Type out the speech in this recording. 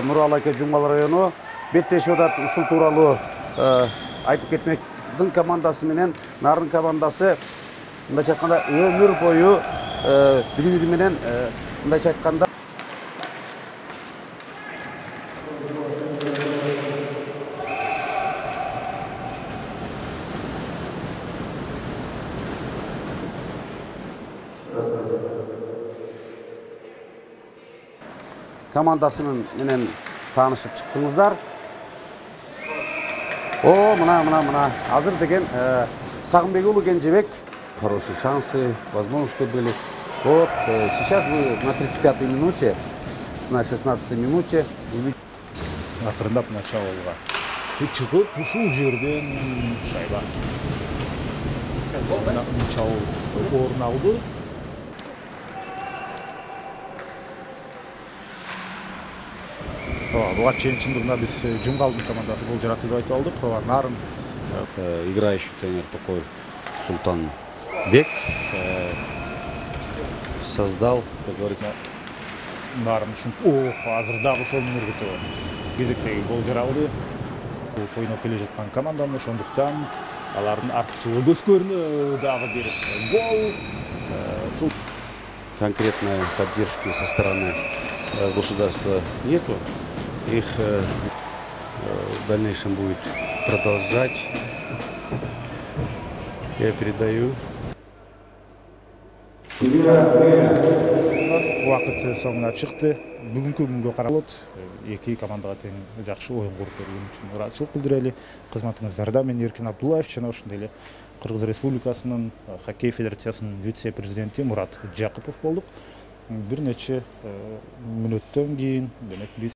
Нуралы аке Жумгал району беттешип атат. Ушул тууралуу айтып кетмек. Дын командасы менен Нарын командасы мындайча айтканда өмүр бою бири-бири менен мындайча айтканда командасынын менен таанышып чыктыңыздар. Мына азыр деген Сагынбек уулу Кенжебек хорошие шансы, возможности были. Вот сейчас вы на 35-й минуте, на 16-й минуте акырындап началга чыгып ушул жерден шайба начал орун алды. Буга чейин чындыгында биз Жумгалдын командасы гол жаратты деп айтып алдык. Нарын играющий тренер такой Султанбек создал, как говорится, Нарын үчүн азыр дагы сол мүнөргө кезектеги гол жаралды. Ойноп келе жаткан команданы, ошондуктан алардын артыкчылыгы көзкөрүнө дагы бир гол. Конкретной поддержки со стороны государства нету. Их в дальнейшем будет продолжать. Я передаю. Убакыт соңуна чыкты. Бүгүнкү күнгө каралып, эки командага тең жакшы оюн куруп берген үчүн ыраазычылык билдирели. Кызматыңыздарда мен Эркин Абдуллаев жана ошондой эле Кыргыз Республикасынын хоккей федерациясынын вице-президенти Мурат Жакупов болдук. Бир нече мүнөттөн кийин демек биз